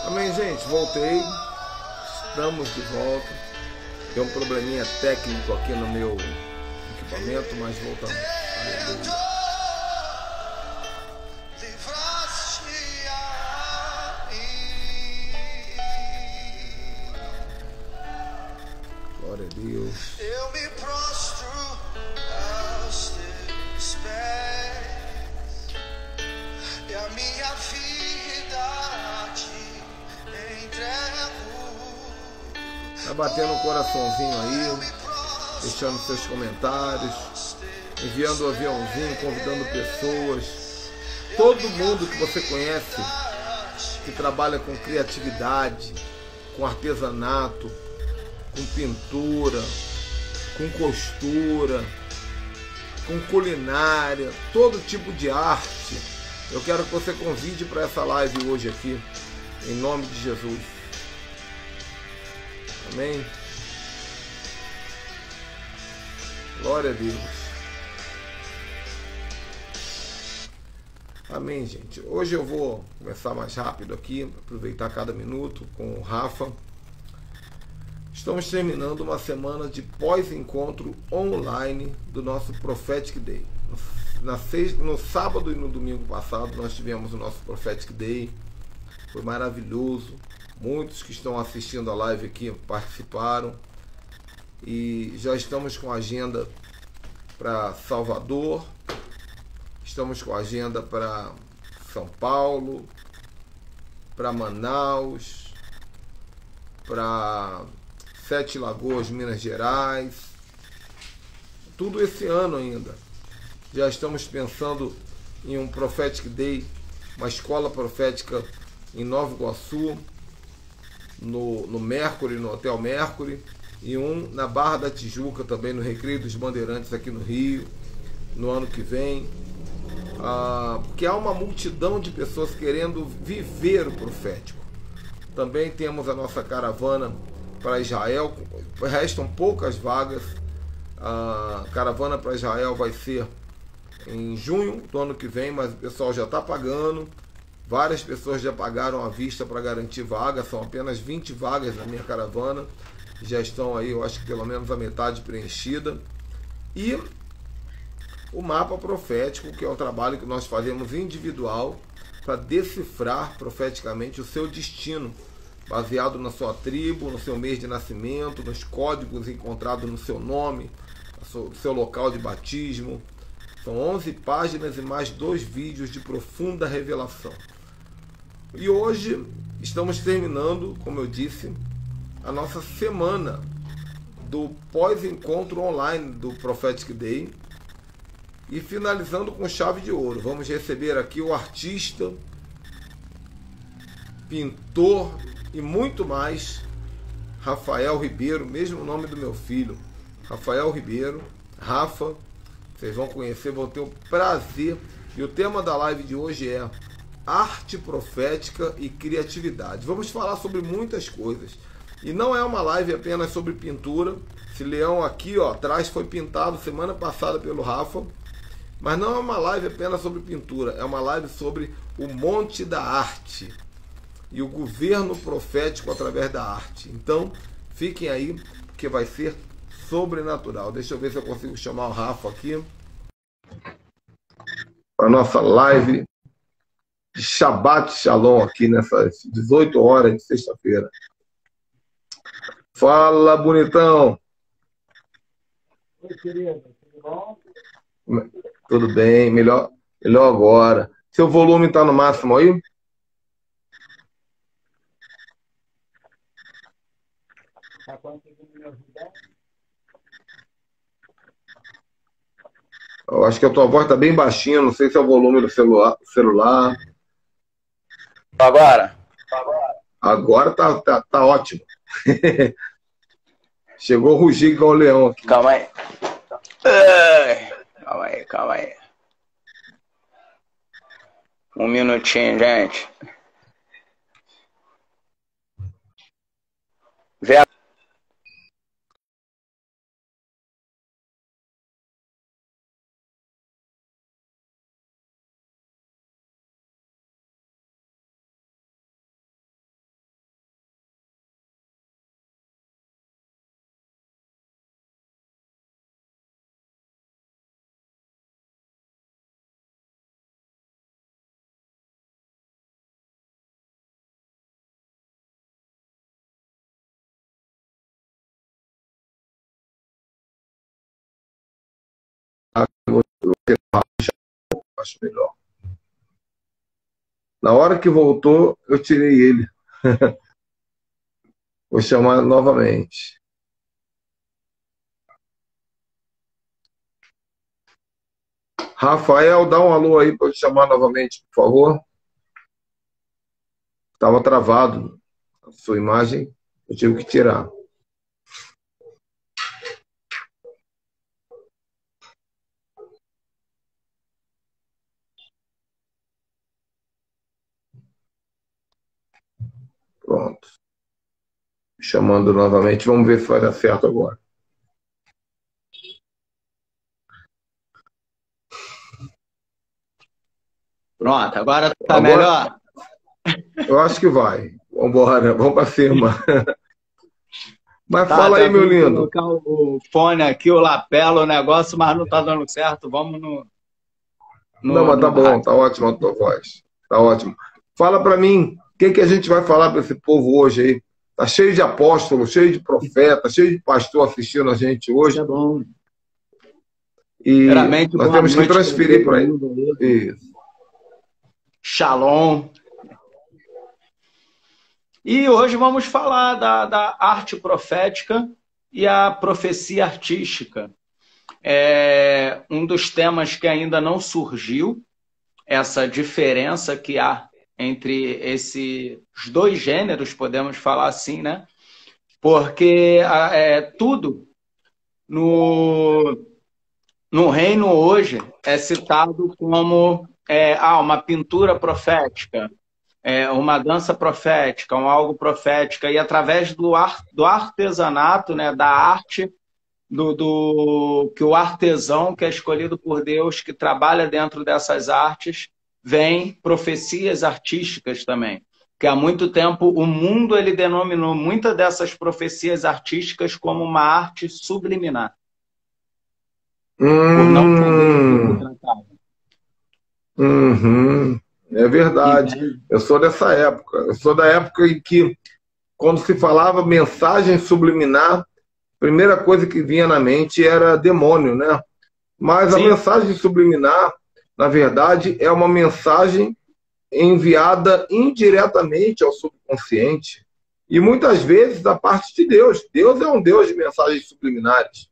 Amém, gente? Voltei. Estamos de volta. Tem um probleminha técnico aqui no meu equipamento, mas voltamos. Aleluia. Glória a Deus. Eu me prostro aos teus pés e a minha vida a ti entrego. Vai batendo um coraçãozinho aí, deixando seus comentários, enviando um aviãozinho, convidando pessoas. Todo mundo que você conhece que trabalha com criatividade, com artesanato, com pintura, com costura, com culinária, todo tipo de arte. Eu quero que você convide para essa live hoje aqui, em nome de Jesus. Amém? Glória a Deus. Amém, gente. Hoje eu vou começar mais rápido aqui, aproveitar cada minuto com o Rafa. Estamos terminando uma semana de pós-encontro online do nosso Prophetic Day. No sábado e no domingo passado nós tivemos o nosso Prophetic Day. Foi maravilhoso. Muitos que estão assistindo a live aqui participaram. E já estamos com agenda para Salvador. Estamos com agenda para São Paulo, para Manaus, para Sete Lagoas, Minas Gerais, tudo esse ano ainda. Já estamos pensando em um Prophetic Day, uma escola profética em Nova Iguaçu, no Mercury, no Hotel Mercury, e um na Barra da Tijuca, também no Recreio dos Bandeirantes aqui no Rio, no ano que vem. Porque há uma multidão de pessoas querendo viver o profético. Também temos a nossa caravana para Israel, restam poucas vagas. A caravana para Israel vai ser em junho do ano que vem, mas o pessoal já está pagando. Várias pessoas já pagaram à vista para garantir vaga. São apenas 20 vagas na minha caravana. Já estão aí, eu acho que pelo menos a metade preenchida. E o mapa profético, que é um trabalho que nós fazemos individual para decifrar profeticamente o seu destino, baseado na sua tribo, no seu mês de nascimento, nos códigos encontrados no seu nome, no seu local de batismo. São 11 páginas e mais 2 vídeos de profunda revelação. E hoje estamos terminando, como eu disse, a nossa semana do pós-encontro online do Prophetic Day. E finalizando com chave de ouro, vamos receber aqui o artista, pintor e muito mais, Rafael Ribeiro, mesmo nome do meu filho, Rafael Ribeiro, Rafa. Vocês vão conhecer, vão ter o prazer. E o tema da live de hoje é arte profética e criatividade. Vamos falar sobre muitas coisas. E não é uma live apenas sobre pintura. Esse leão aqui, ó, atrás foi pintado semana passada pelo Rafa. Mas não é uma live apenas sobre pintura, é uma live sobre o monte da arte e o governo profético através da arte. Então, fiquem aí, porque vai ser sobrenatural. Deixa eu ver se eu consigo chamar o Rafa aqui para a nossa live de Shabbat Shalom aqui nessas 18 horas de sexta-feira. Fala, bonitão! Oi, querido, tudo bom? Tudo bem, melhor agora. Seu volume está no máximo aí? Tá conseguindo me ajudar? Eu acho que a tua voz está bem baixinha, não sei se é o volume do celular. Agora? Agora tá ótimo. Chegou o rugir igual o leão aqui. Calma aí. Calma aí. Um minutinho, gente. Vê Acho melhor. Na hora que voltou, eu tirei ele. Vou chamar novamente. Rafael, dá um alô aí para eu te chamar novamente, por favor. Estava travado a sua imagem, eu tive que tirar. Pronto. Chamando novamente, vamos ver se vai dar certo agora. Pronto, agora tá melhor? Eu acho que vai. Vamos embora, vamos para cima. Mas Tá, fala aí, meu lindo. colocar o fone aqui, o lapela, o negócio, mas não tá dando certo. Vamos Não, mas tá no bom, rádio. tá ótimo a tua voz. Tá ótimo. Fala para mim, o que a gente vai falar para esse povo hoje aí? Tá cheio de apóstolos, cheio de profeta, cheio de pastor assistindo a gente hoje. Tá bom. E Primeiramente, nós boa temos que noite transferir pra para todo mundo aí. ele. Isso. Shalom. E hoje vamos falar da arte profética e a profecia artística. É um dos temas que ainda não surgiu, essa diferença que há entre esses dois gêneros, podemos falar assim, né? Porque tudo no reino hoje é citado como uma pintura profética, uma dança profética, um algo profética, e através do artesanato, né, da arte, que o artesão que é escolhido por Deus, que trabalha dentro dessas artes, vem profecias artísticas também. Que há muito tempo o mundo ele denominou muitas dessas profecias artísticas como uma arte subliminar. Por não saber do que se tratava. É verdade. Entende? Eu sou dessa época. Eu sou da época em que, quando se falava mensagem subliminar, a primeira coisa que vinha na mente era demônio, né? Mas a Sim. mensagem subliminar, na verdade, é uma mensagem enviada indiretamente ao subconsciente. E muitas vezes da parte de Deus. Deus é um Deus de mensagens subliminares.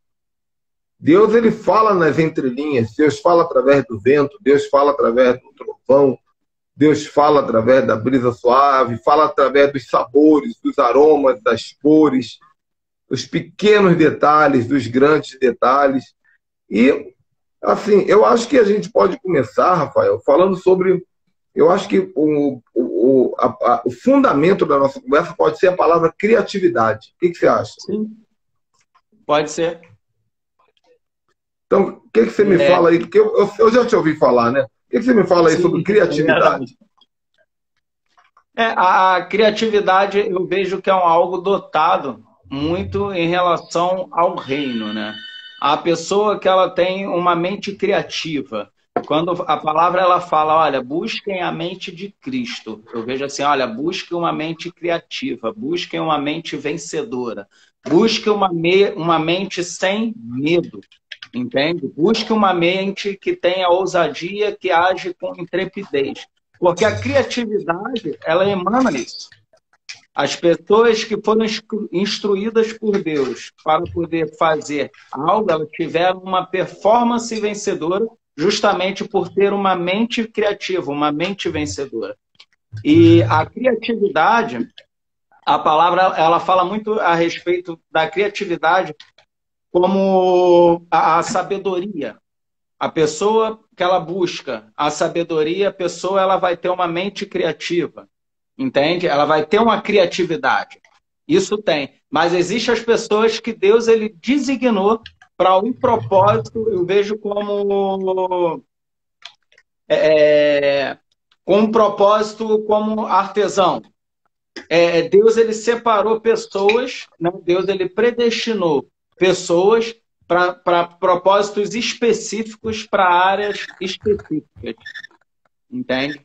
Deus ele fala nas entrelinhas, Deus fala através do vento, Deus fala através do trovão, Deus fala através da brisa suave, fala através dos sabores, dos aromas, das cores, dos pequenos detalhes, dos grandes detalhes. E, assim, eu acho que a gente pode começar, Rafael, falando sobre... Eu acho que o fundamento da nossa conversa pode ser a palavra criatividade. O que você acha? Sim. Pode ser. Então, o que você me fala aí? Porque eu já te ouvi falar, né? O que você me fala aí sobre criatividade? A criatividade, eu vejo que é algo dotado muito em relação ao reino, né? A pessoa que ela tem uma mente criativa. Quando a palavra ela fala, olha, busquem a mente de Cristo. Eu vejo assim, olha, busquem uma mente criativa, busquem uma mente vencedora, busquem uma mente sem medo. Entende? Busque uma mente que tenha ousadia, que age com intrepidez. Porque a criatividade, ela emana isso. As pessoas que foram instruídas por Deus para poder fazer algo, elas tiveram uma performance vencedora justamente por ter uma mente criativa, uma mente vencedora. E a criatividade, a palavra, ela fala muito a respeito da criatividade como a sabedoria. A pessoa que ela busca a sabedoria, a pessoa ela vai ter uma mente criativa, entende? Ela vai ter uma criatividade. Isso tem. Mas existem as pessoas que Deus ele designou para um propósito, eu vejo como com um propósito como artesão. Deus ele separou pessoas, né? Deus ele predestinou pessoas para propósitos específicos, para áreas específicas. Entende?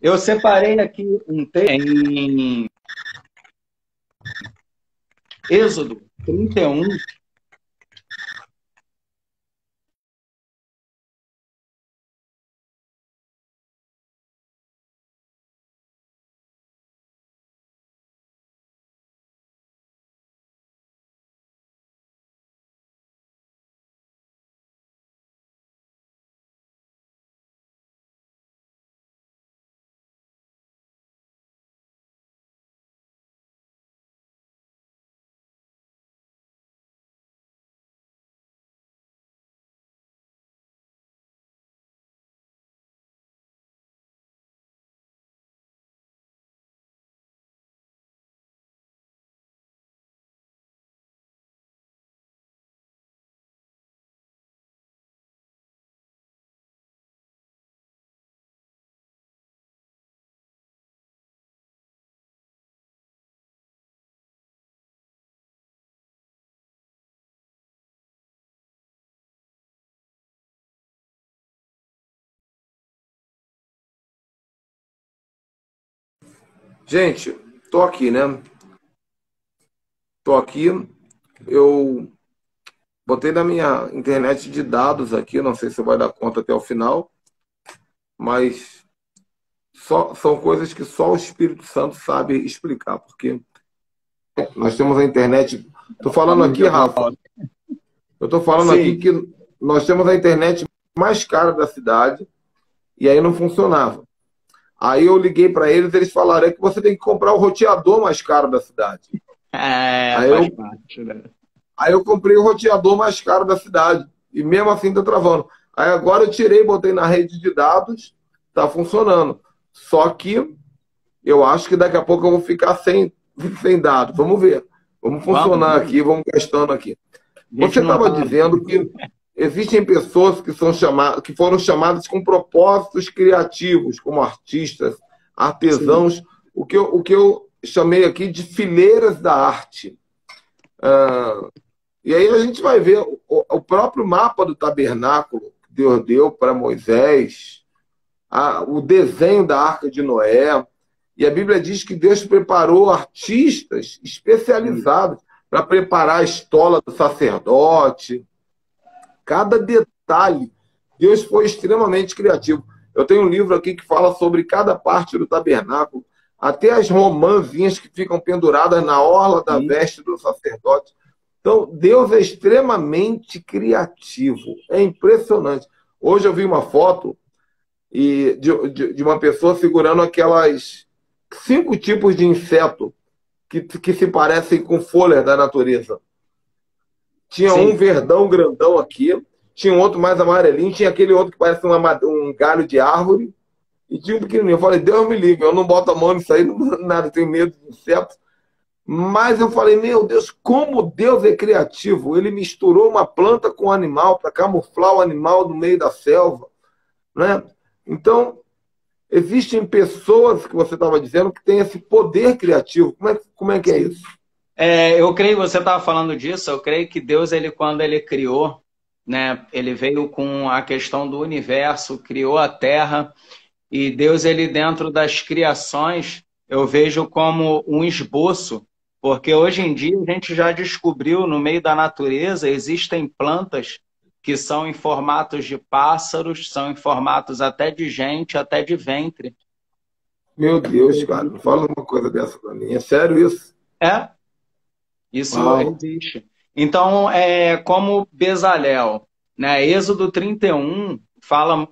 Eu separei aqui um texto em Êxodo 31, Gente, tô aqui, né? Tô aqui. Eu botei na minha internet de dados aqui, não sei se vai dar conta até o final, mas são coisas que só o Espírito Santo sabe explicar, porque nós temos a internet. Estou falando aqui, Rafa, eu estou falando aqui Sim. que nós temos a internet mais cara da cidade e aí não funcionava. Aí eu liguei para eles falaram é que você tem que comprar o roteador mais caro da cidade. Aí Faz eu, parte, né? aí eu comprei o roteador mais caro da cidade e mesmo assim está travando. Aí agora eu tirei, botei na rede de dados, está funcionando. Só que eu acho que daqui a pouco eu vou ficar sem dados. Vamos ver. Vamos funcionar Vamos. aqui, vamos gastando aqui. A gente Você não estava tá... dizendo que existem pessoas que foram chamadas com propósitos criativos, como artistas, Sim, artesãos, o que eu chamei aqui de fileiras da arte. E aí a gente vai ver o próprio mapa do tabernáculo que Deus deu para Moisés, o desenho da Arca de Noé. E a Bíblia diz que Deus preparou artistas especializados para preparar a estola do sacerdote. Cada detalhe, Deus foi extremamente criativo. Eu tenho um livro aqui que fala sobre cada parte do tabernáculo, até as romãzinhas que ficam penduradas na orla da sim, veste do sacerdote. Então, Deus é extremamente criativo. É impressionante. Hoje eu vi uma foto de uma pessoa segurando aquelas 5 tipos de inseto que se parecem com folhas da natureza. Tinha um sim. verdão grandão aqui, tinha um outro mais amarelinho, tinha aquele outro que parece um galho de árvore, e tinha um pequenininho. Eu falei, Deus me livre, eu não boto a mão nisso aí, não, nada, tenho medo de insetos. Mas eu falei, meu Deus, como Deus é criativo. Ele misturou uma planta com um animal para camuflar o animal no meio da selva, né? Então, existem pessoas, que você estava dizendo, que têm esse poder criativo. Como é que é isso? Eu creio, você estava falando disso, eu creio que Deus, ele, quando ele criou, né, ele veio com a questão do universo, criou a Terra, e Deus, ele dentro das criações, eu vejo como um esboço, porque hoje em dia a gente já descobriu, no meio da natureza, existem plantas que são em formatos de pássaros, são em formatos até de gente, até de ventre. Meu Deus, cara, não fala uma coisa dessa para mim. É sério isso? É, isso Uau. existe. Então, como Bezalel, né? Êxodo 31 fala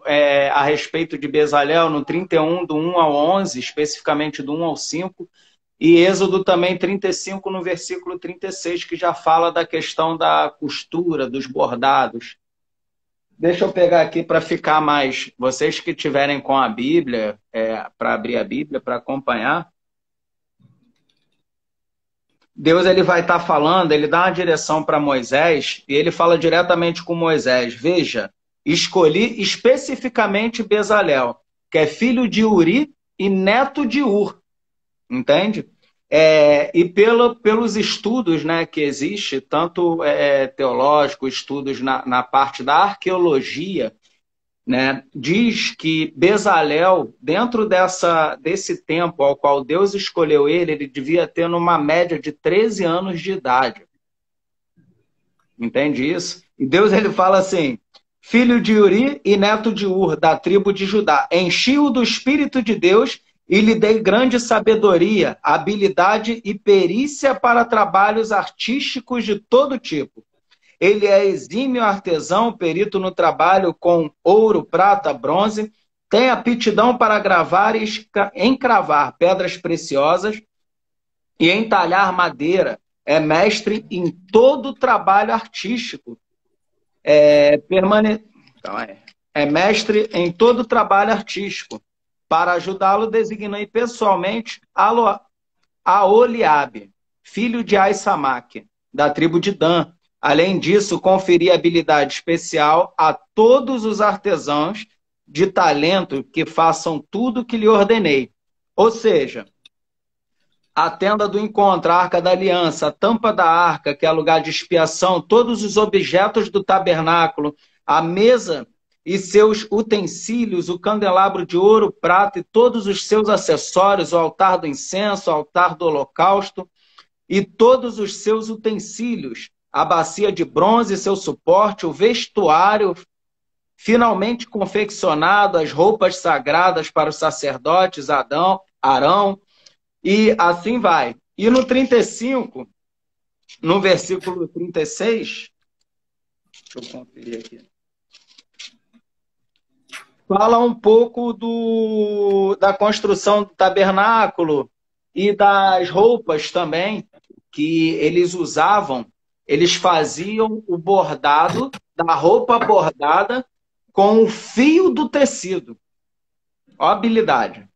a respeito de Bezalel no 31, do 1 ao 11, especificamente do 1 ao 5, e Êxodo também 35, no versículo 36, que já fala da questão da costura, dos bordados. Deixa eu pegar aqui para ficar mais... Vocês que tiverem com a Bíblia, para abrir a Bíblia, para acompanhar, Deus, ele vai estar falando, ele dá uma direção para Moisés e ele fala diretamente com Moisés. Veja, escolhi especificamente Bezalel, que é filho de Uri e neto de Ur, entende? E pelos estudos, né, que existe, tanto teológico, estudos na parte da arqueologia, né, diz que Bezalel, dentro desse tempo ao qual Deus escolheu ele devia ter uma média de 13 anos de idade. Entende isso? E Deus, ele fala assim, filho de Uri e neto de Ur, da tribo de Judá, enchi-o do Espírito de Deus e lhe dei grande sabedoria, habilidade e perícia para trabalhos artísticos de todo tipo. Ele é exímio artesão, perito no trabalho com ouro, prata, bronze, tem aptidão para gravar e encravar pedras preciosas e entalhar madeira. É mestre em todo trabalho artístico. É mestre em todo trabalho artístico. Para ajudá-lo, designei pessoalmente a Oliabe, filho de Aisamaque, da tribo de Dan. Além disso, conferi habilidade especial a todos os artesãos de talento que façam tudo o que lhe ordenei. Ou seja, a tenda do encontro, a arca da aliança, a tampa da arca, que é lugar de expiação, todos os objetos do tabernáculo, a mesa e seus utensílios, o candelabro de ouro, prata e todos os seus acessórios, o altar do incenso, o altar do holocausto e todos os seus utensílios, a bacia de bronze, seu suporte, o vestuário finalmente confeccionado, as roupas sagradas para os sacerdotes, Arão, e assim vai. E no 35, no versículo 36, deixa eu conferir aqui, fala um pouco da construção do tabernáculo e das roupas também que eles usavam. Eles faziam o bordado da roupa bordada com o fio do tecido. Ó a habilidade.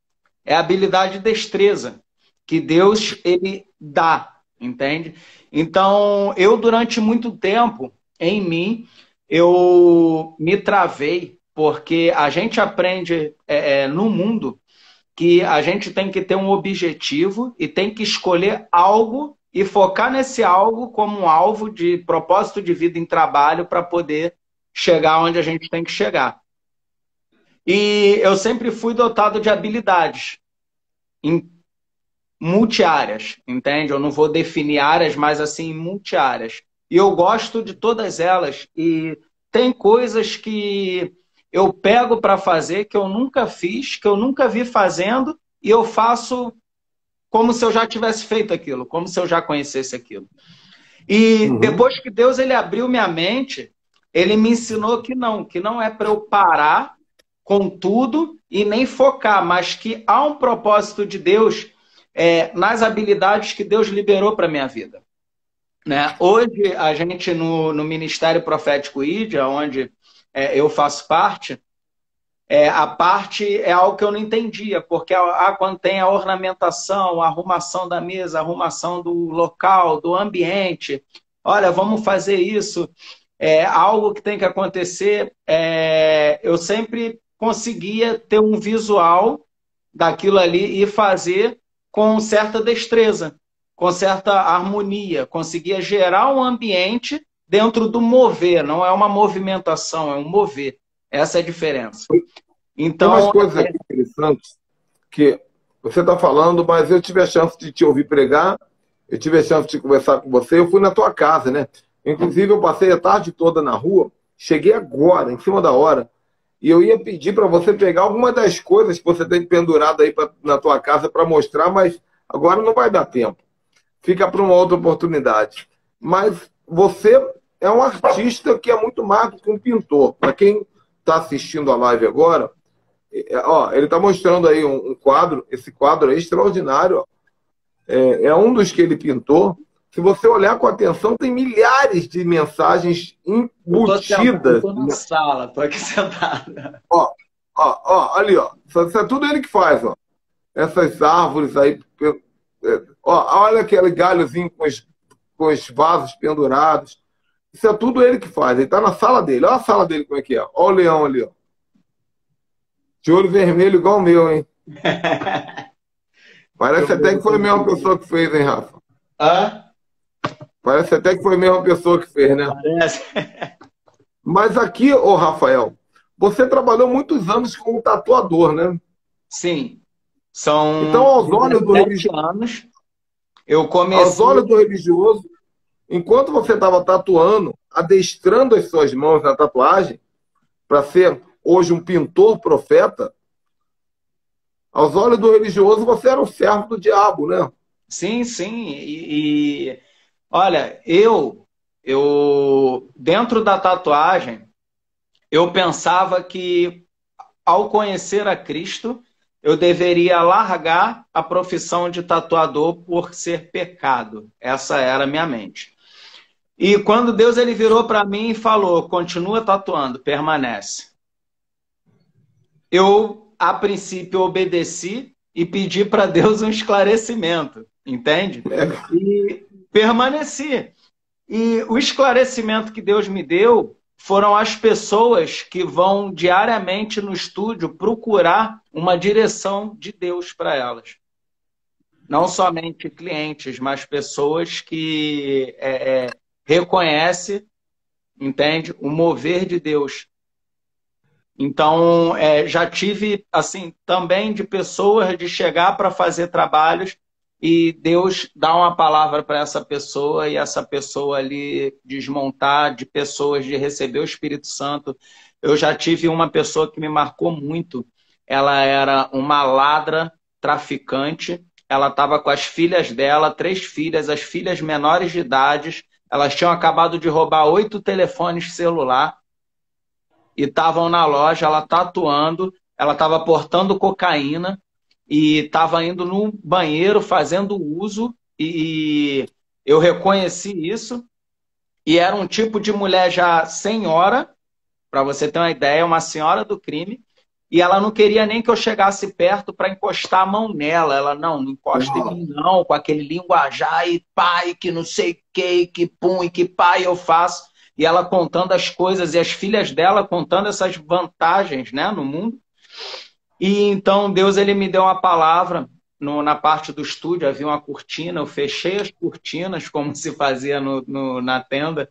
É a habilidade de destreza que Deus ele dá, entende? Então, eu durante muito tempo, em mim, eu me travei, porque a gente aprende no mundo que a gente tem que ter um objetivo e tem que escolher algo e focar nesse algo como um alvo de propósito de vida em trabalho para poder chegar onde a gente tem que chegar. E eu sempre fui dotado de habilidades em multiáreas, entende? Eu não vou definir áreas, mas assim, multiáreas. E eu gosto de todas elas. E tem coisas que eu pego para fazer que eu nunca fiz, que eu nunca vi fazendo, e eu faço como se eu já tivesse feito aquilo, como se eu já conhecesse aquilo. E depois que Deus ele abriu minha mente, ele me ensinou que não é para eu parar com tudo e nem focar, mas que há um propósito de Deus nas habilidades que Deus liberou para a minha vida. Né? Hoje, a gente no Ministério Profético IDEA, onde eu faço parte, a parte é algo que eu não entendia, porque quando tem a ornamentação, a arrumação da mesa, a arrumação do local, do ambiente, olha, vamos fazer isso, algo que tem que acontecer, eu sempre conseguia ter um visual daquilo ali e fazer com certa destreza, com certa harmonia, conseguia gerar um ambiente dentro do mover, não é uma movimentação, é um mover. Essa é a diferença. Então, tem umas coisas aqui interessantes que você está falando, mas eu tive a chance de te ouvir pregar, eu tive a chance de conversar com você, eu fui na tua casa, né? Inclusive, eu passei a tarde toda na rua, cheguei agora, em cima da hora, e eu ia pedir para você pegar alguma das coisas que você tem pendurado aí na tua casa para mostrar, mas agora não vai dar tempo. Fica para uma outra oportunidade. Mas você é um artista que é muito mais do que um pintor. Para quem está assistindo a live agora, ele está mostrando aí um quadro. Esse quadro é extraordinário. É um dos que ele pintou. Se você olhar com atenção, tem milhares de mensagens embutidas. Estou na sala, estou aqui sentada. Ali, ó. Isso é tudo ele que faz, ó. Essas árvores aí. Olha aquele galhozinho com os vasos pendurados. Isso é tudo ele que faz. Ele está na sala dele. Olha a sala dele como é que é. Olha o leão ali, ó. De olho vermelho igual o meu, hein? Parece até que foi a mesma pessoa que fez, hein, Rafa? Hã? Parece até que foi a mesma pessoa que fez, né? Parece. Mas aqui, ô Rafael, você trabalhou muitos anos como tatuador, né? Sim. São então, aos olhos do anos, eu comecei... Aos olhos do religioso, enquanto você estava tatuando, adestrando as suas mãos na tatuagem, para ser hoje um pintor profeta, aos olhos do religioso você era um servo do diabo, né? Sim, sim. Olha, eu dentro da tatuagem, eu pensava que ao conhecer a Cristo, eu deveria largar a profissão de tatuador por ser pecado. Essa era a minha mente. E quando Deus ele virou para mim e falou, continua tatuando, permanece. Eu, a princípio, obedeci e pedi para Deus um esclarecimento, entende? E permaneci. E o esclarecimento que Deus me deu foram as pessoas que vão diariamente no estúdio procurar uma direção de Deus para elas. Não somente clientes, mas pessoas que reconhecem, entende, o mover de Deus. Então, já tive, assim, também de pessoas de chegar para fazer trabalhos e Deus dá uma palavra para essa pessoa e essa pessoa ali desmontar, de pessoas de receber o Espírito Santo. Eu já tive uma pessoa que me marcou muito. Ela era uma ladra traficante. Ela estava com as filhas dela, 3 filhas, as filhas menores de idade. Elas tinham acabado de roubar 8 telefones celular e estavam na loja, ela tatuando, ela estava portando cocaína e estava indo no banheiro fazendo uso e eu reconheci isso e era um tipo de mulher já senhora, para você ter uma ideia, uma senhora do crime, e ela não queria nem que eu chegasse perto para encostar a mão nela. Ela, não encosta em mim não, com aquele linguajar e pai, que não sei o que pum, e que pai eu faço. E ela contando as coisas, e as filhas dela contando essas vantagens, né, no mundo. E então Deus ele me deu uma palavra na parte do estúdio, havia uma cortina, eu fechei as cortinas, como se fazia na tenda,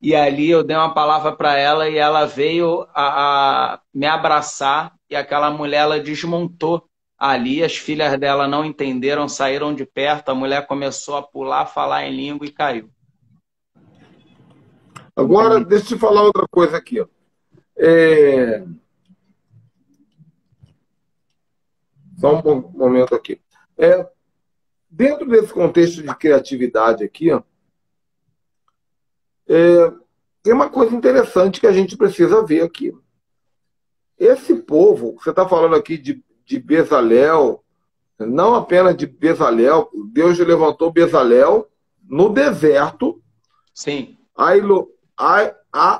e ali eu dei uma palavra para ela e ela veio a me abraçar e aquela mulher ela desmontou ali, as filhas dela não entenderam, saíram de perto, a mulher começou a pular, falar em língua e caiu. Agora, deixa eu te falar outra coisa aqui. Ó. Só um momento aqui. Dentro desse contexto de criatividade aqui, ó, tem uma coisa interessante que a gente precisa ver aqui. Esse povo, você está falando aqui de Bezalel, não apenas de Bezalel, Deus levantou Bezalel no deserto. Sim.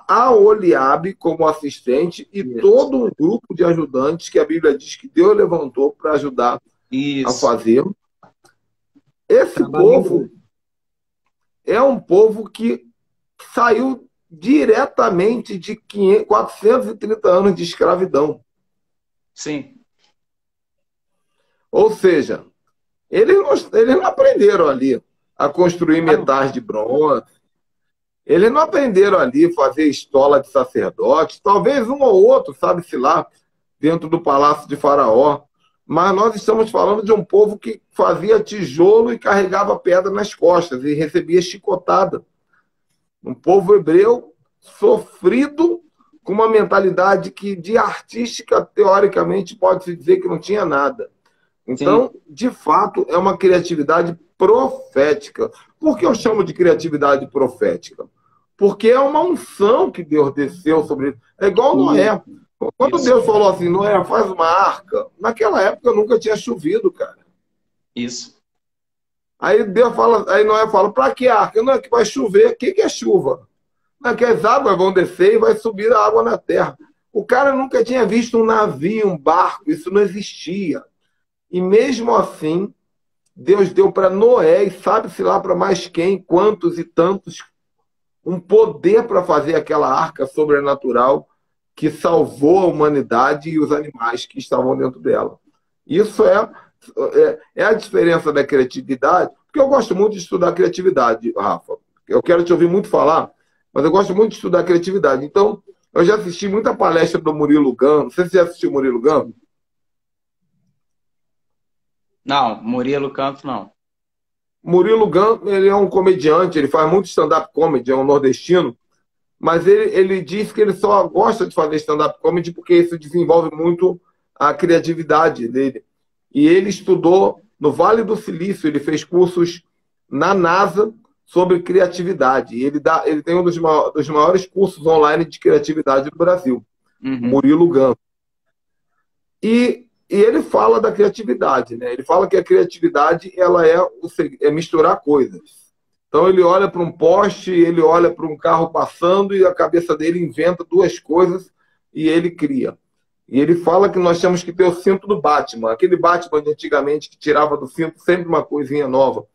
A Oliabe como assistente e todo um grupo de ajudantes que a Bíblia diz que Deus levantou para ajudar a fazer. Esse povo é um povo que saiu diretamente de 430 anos de escravidão. Sim. Ou seja, eles não aprenderam ali a construir metais de bronze. Eles não aprenderam ali a fazer estola de sacerdote. Talvez um ou outro, sabe-se lá, dentro do palácio de Faraó. Mas nós estamos falando de um povo que fazia tijolo e carregava pedra nas costas e recebia chicotada. Um povo hebreu sofrido, com uma mentalidade que de artística, teoricamente, pode-se dizer que não tinha nada. Então, sim, de fato, é uma criatividade profética. Por que eu chamo de criatividade profética? Porque é uma unção que Deus desceu sobre ele. É igual Noé. Quando Deus falou assim, Noé, faz uma arca, naquela época nunca tinha chovido, cara. Isso. Aí Noé fala, para que arca? Não é que vai chover. O que é chuva? Não é que as águas vão descer e vai subir a água na terra. O cara nunca tinha visto um navio, um barco, isso não existia. E mesmo assim, Deus deu para Noé, e sabe-se lá para mais quem, quantos e tantos, um poder para fazer aquela arca sobrenatural que salvou a humanidade e os animais que estavam dentro dela. Isso é a diferença da criatividade, porque eu gosto muito de estudar criatividade, Rafa. Eu quero te ouvir muito falar, mas eu gosto muito de estudar criatividade. Então, eu já assisti muita palestra do Murilo Gun. Não sei se você já assistiu o Murilo Gun. Não, Murilo Canto não. Murilo Gun, ele é um comediante, ele faz muito stand-up comedy, é um nordestino, mas ele diz que ele só gosta de fazer stand-up comedy porque isso desenvolve muito a criatividade dele. E ele estudou no Vale do Silício, ele fez cursos na NASA sobre criatividade. E ele tem um dos maiores cursos online de criatividade do Brasil, Murilo Gun. E ele fala da criatividade, né? Ele fala que a criatividade ela é misturar coisas. Então ele olha para um poste, ele olha para um carro passando e a cabeça dele inventa duas coisas e ele cria. E ele fala que nós temos que ter o cinto do Batman, aquele Batman de antigamente que tirava do cinto sempre uma coisinha nova.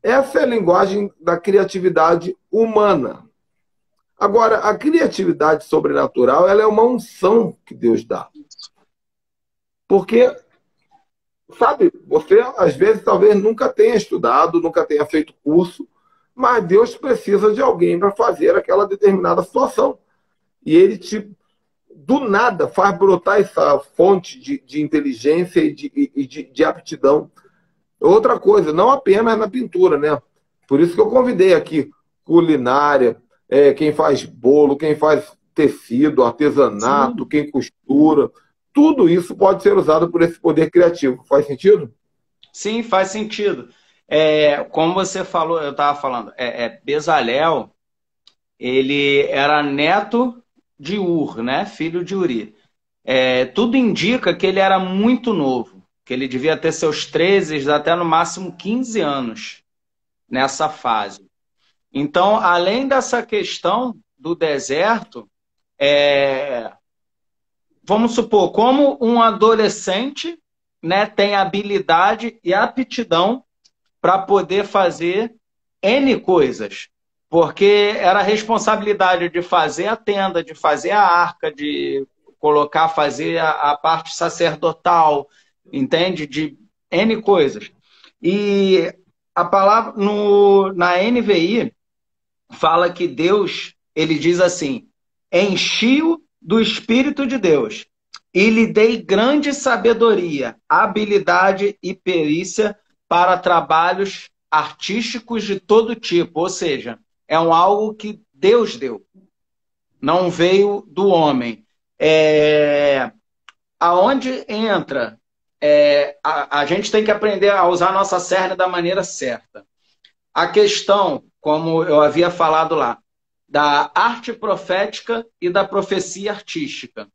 Essa é a linguagem da criatividade humana. Agora, a criatividade sobrenatural ela é uma unção que Deus dá. Porque, sabe, você às vezes talvez nunca tenha estudado, nunca tenha feito curso, mas Deus precisa de alguém para fazer aquela determinada situação. E ele do nada faz brotar essa fonte de inteligência e de aptidão. Outra coisa, não apenas na pintura, né? Por isso que eu convidei aqui culinária, quem faz bolo, quem faz tecido, artesanato, sim, quem costura. Tudo isso pode ser usado por esse poder criativo. Faz sentido? Sim, faz sentido. Como você falou, eu estava falando, Bezalel, ele era neto de Ur, né? Filho de Uri. Tudo indica que ele era muito novo, que ele devia ter seus 13 até no máximo 15 anos nessa fase. Então, além dessa questão do deserto, vamos supor, como um adolescente, né, tem habilidade e aptidão para poder fazer N coisas. Porque era a responsabilidade de fazer a tenda, de fazer a arca, de fazer a parte sacerdotal, entende? De N coisas. E a palavra na NVI fala que Deus, ele diz assim, enchi-o do Espírito de Deus e lhe dei grande sabedoria, habilidade e perícia para trabalhos artísticos de todo tipo, ou seja, algo que Deus deu, não veio do homem. Aonde entra, a gente tem que aprender a usar a nossa cerne da maneira certa. A questão, como eu havia falado lá, da arte profética e da profecia artística.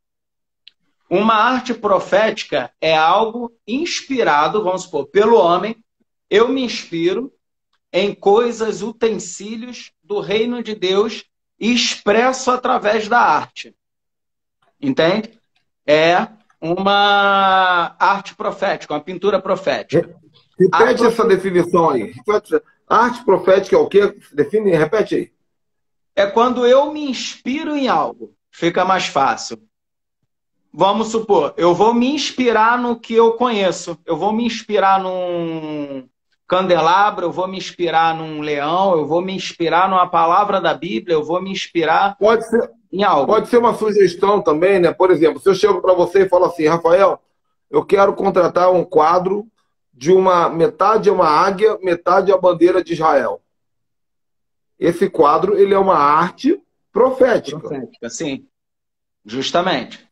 Uma arte profética é algo inspirado, vamos supor, pelo homem. Eu me inspiro em coisas, utensílios do reino de Deus e expresso através da arte. Entende? É uma arte profética, uma pintura profética. Repete essa definição aí. Arte profética é o quê? Define, repete aí. É quando eu me inspiro em algo. Fica mais fácil. Vamos supor, eu vou me inspirar no que eu conheço. Eu vou me inspirar num candelabro, eu vou me inspirar num leão, eu vou me inspirar numa palavra da Bíblia, eu vou me inspirar em algo. Pode ser uma sugestão também, né? Por exemplo, se eu chego para você e falo assim, Rafael, eu quero contratar um quadro de metade é uma águia, metade é a bandeira de Israel. Esse quadro, ele é uma arte profética. Profética, sim. Justamente.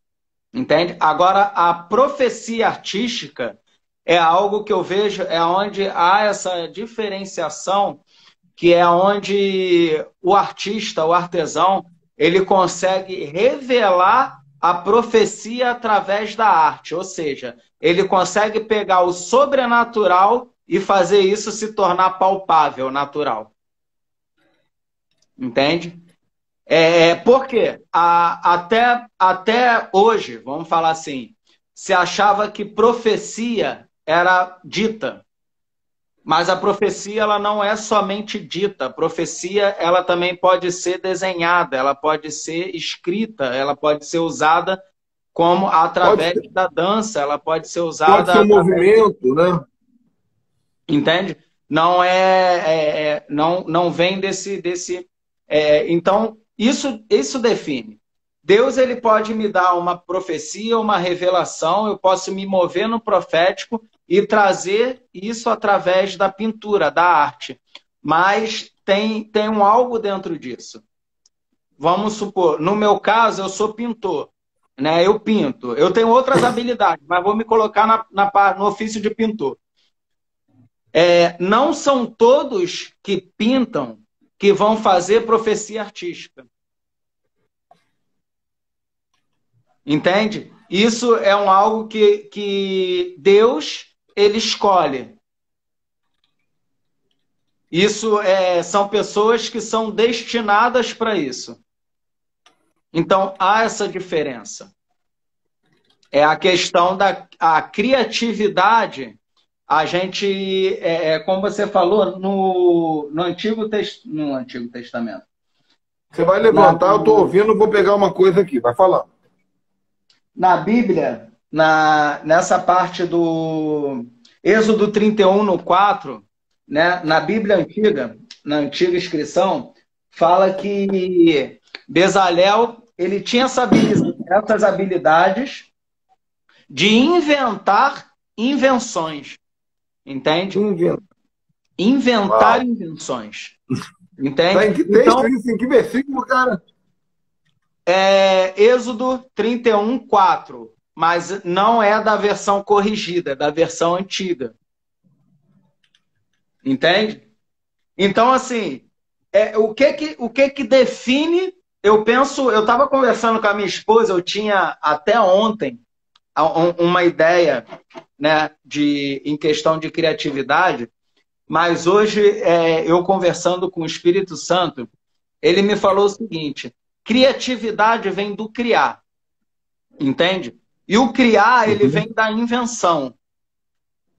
Entende? Agora, a profecia artística é algo que eu vejo, é onde há essa diferenciação, que é onde o artista, o artesão, ele consegue revelar a profecia através da arte. Ou seja, ele consegue pegar o sobrenatural e fazer isso se tornar palpável, natural. Entende? Por quê? Até hoje, vamos falar assim, se achava que profecia era dita. Mas a profecia ela não é somente dita. A profecia ela também pode ser desenhada, ela pode ser escrita, ela pode ser usada como através da dança, ela pode ser usada... Pode ser um movimento, né? Entende? Não não vem desse... Então, isso define. Deus ele pode me dar uma profecia, uma revelação, eu posso me mover no profético e trazer isso através da pintura, da arte. Mas tem um algo dentro disso. Vamos supor, no meu caso, eu sou pintor. Né? Eu pinto. Eu tenho outras habilidades, mas vou me colocar no ofício de pintor. Não são todos que pintam que vão fazer profecia artística. Entende? Isso é algo que Deus ele escolhe. Isso são pessoas que são destinadas para isso. Então, há essa diferença. É a questão da criatividade. A gente, como você falou, no Antigo Testamento. Você vai levantar, eu estou ouvindo, vou pegar uma coisa aqui. Vai falar. Na Bíblia, nessa parte do Êxodo 31, no 4, né, na Bíblia antiga, na antiga inscrição, fala que Bezalel ele tinha essa habilidade essas habilidades de inventar invenções. Entende? Inventar invenções. Entende? Tá em que texto isso? Em que versículo, cara? Êxodo 31, 4. Mas não é da versão corrigida, é da versão antiga. Entende? Então, assim, o que que define... Eu estava conversando com a minha esposa, eu tinha até ontem uma ideia, né, em questão de criatividade, mas hoje, eu conversando com o Espírito Santo, ele me falou o seguinte: criatividade vem do criar, entende? E o criar, ele vem da invenção,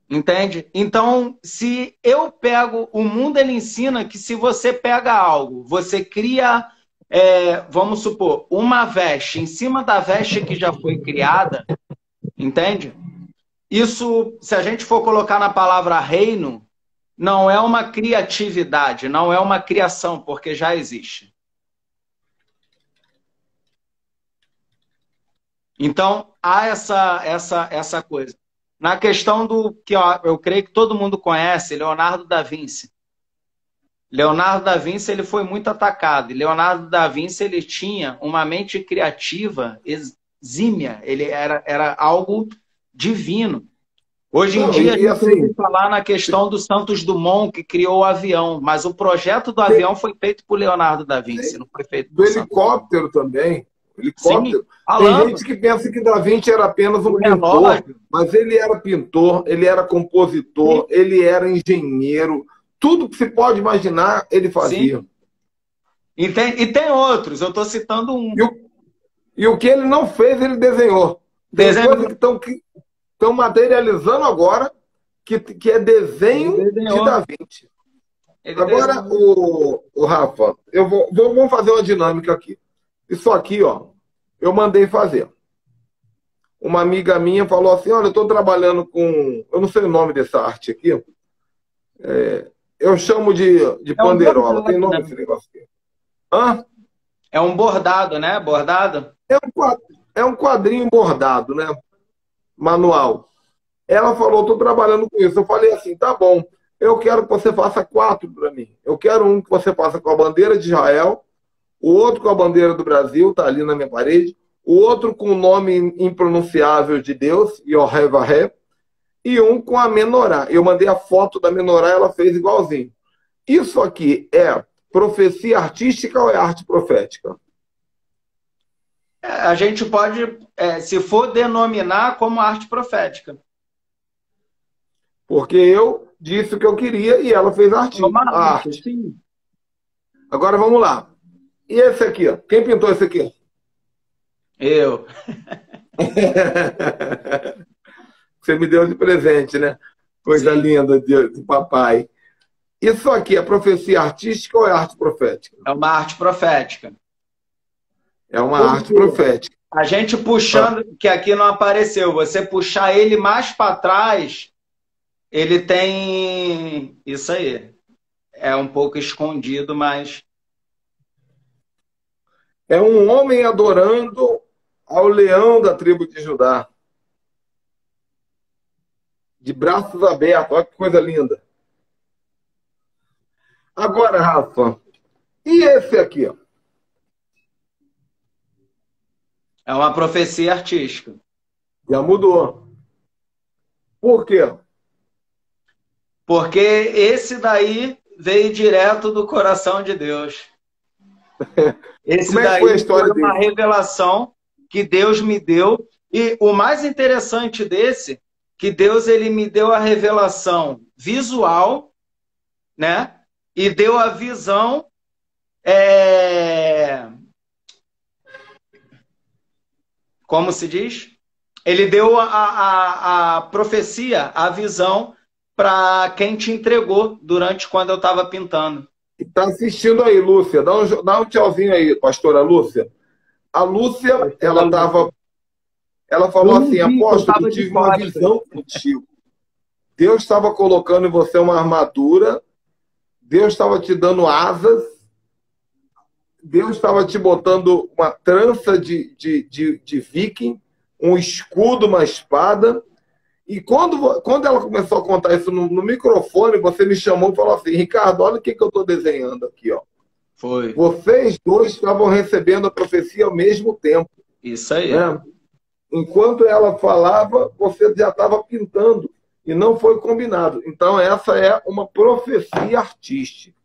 entende? Então, se eu pego, o mundo ele ensina que se você pega algo, você cria, vamos supor, uma veste em cima da veste que já foi criada, entende? Isso, se a gente for colocar na palavra reino, não é uma criatividade, não é uma criação, porque já existe. Então, há essa coisa. Na questão do que eu creio que todo mundo conhece, Leonardo da Vinci. Leonardo da Vinci ele foi muito atacado. E Leonardo da Vinci ele tinha uma mente criativa exímia. Ele era algo divino. Hoje em dia, a gente ouve falar na questão do Santos Dumont, que criou o avião, mas o projeto do avião foi feito por Leonardo da Vinci, não foi feito por helicóptero também. Helicóptero. Sim, tem gente que pensa que Da Vinci era apenas um pintor, mas ele era pintor, ele era compositor, ele era engenheiro. Tudo que se pode imaginar, ele fazia. Sim. E tem outros, eu estou citando um. E o que ele não fez, ele desenhou. Tem coisas que estão materializando agora, que é desenho de Da Vinci. Agora, o Rafa, vamos fazer uma dinâmica aqui. Isso aqui, ó, eu mandei fazer. Uma amiga minha falou assim, olha, eu estou trabalhando com... Eu não sei o nome dessa arte aqui. Eu chamo de panderola. Tem nome esse negócio aqui? Hã? É um bordado, né? Bordado? É um quadrinho bordado, né? Manual. Ela falou, estou trabalhando com isso. Eu falei assim, tá bom, eu quero que você faça 4 para mim. Eu quero um que você faça com a bandeira de Israel, o outro com a bandeira do Brasil, tá ali na minha parede, o outro com o nome impronunciável de Deus, Yohevahé, e um com a menorá. Eu mandei a foto da menorá, ela fez igualzinho. Isso aqui é profecia artística ou é arte profética? A gente pode, se for denominar como arte profética. Porque eu disse o que eu queria e ela fez a arte. Sim. Agora vamos lá. E esse aqui, ó? Quem pintou esse aqui? Eu. Você me deu de presente, né? Coisa linda de papai. Isso aqui é profecia artística ou é arte profética? É uma arte profética. É uma arte profética. A gente puxando, que aqui não apareceu, você puxar ele mais para trás, ele tem isso aí. É um pouco escondido, mas... É um homem adorando ao leão da tribo de Judá. De braços abertos. Olha que coisa linda. Agora, Rafa, e esse aqui? Ó? É uma profecia artística. Já mudou. Por quê? Porque esse daí veio direto do coração de Deus. Esse Como é que daí foi a história foi uma dele? revelação que Deus me deu. E o mais interessante desse, que Deus ele me deu a revelação visual, né? E deu a visão como se diz? Ele deu a profecia, a visão para quem te entregou durante quando eu estava pintando. Está assistindo aí, Lúcia. Dá um tchauzinho aí, pastora Lúcia. A Lúcia, ela falou assim, apóstolo, eu tive uma visão contigo. Deus estava colocando em você uma armadura, Deus estava te dando asas, Deus estava te botando uma trança de viking, um escudo, uma espada. E quando ela começou a contar isso no microfone, você me chamou e falou assim: Ricardo, olha o que eu estou desenhando aqui, ó. Foi. Vocês dois estavam recebendo a profecia ao mesmo tempo. Isso aí. Né? Enquanto ela falava, você já estava pintando. E não foi combinado. Então, essa é uma profecia artística.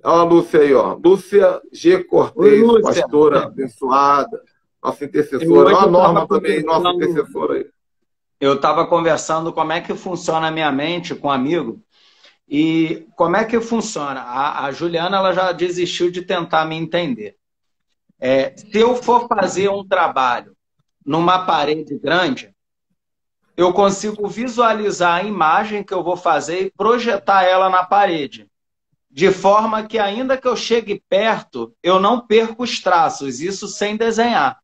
Olha a Lúcia aí, ó. Lúcia G. Cortez, Oi, Lúcia. pastora abençoada, nossa intercessora. Olha a Norma também, nossa intercessora aí. Eu estava conversando como é que funciona a minha mente com um amigo. E como é que funciona? A Juliana ela já desistiu de tentar me entender. Se eu for fazer um trabalho numa parede grande, eu consigo visualizar a imagem que eu vou fazer e projetar ela na parede. De forma que, ainda que eu chegue perto, eu não perco os traços, isso sem desenhar.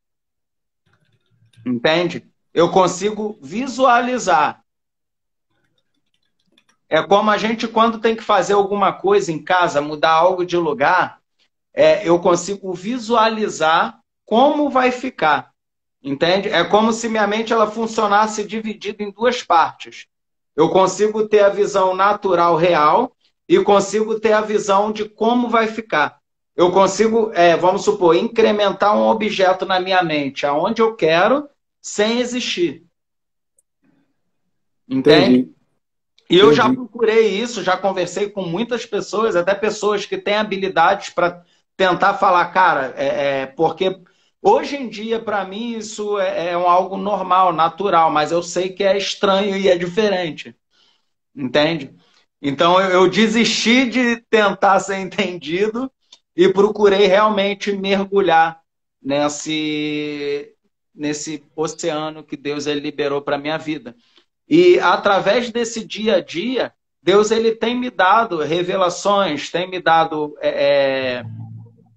Entende? Eu consigo visualizar. É como a gente, quando tem que fazer alguma coisa em casa, mudar algo de lugar, eu consigo visualizar como vai ficar. Entende? É como se minha mente ela funcionasse dividida em duas partes. Eu consigo ter a visão natural, real, e consigo ter a visão de como vai ficar. Eu consigo, vamos supor, incrementar um objeto na minha mente, aonde eu quero, sem existir. Entende? Entendi. E eu já procurei isso, já conversei com muitas pessoas, até pessoas que têm habilidades para tentar falar, cara, porque hoje em dia, para mim, isso é algo normal, natural, mas eu sei que é estranho e é diferente. Entende? Então, eu desisti de tentar ser entendido e procurei realmente mergulhar nesse oceano que Deus ele liberou para a minha vida. E, através desse dia a dia, Deus ele tem me dado revelações, tem me dado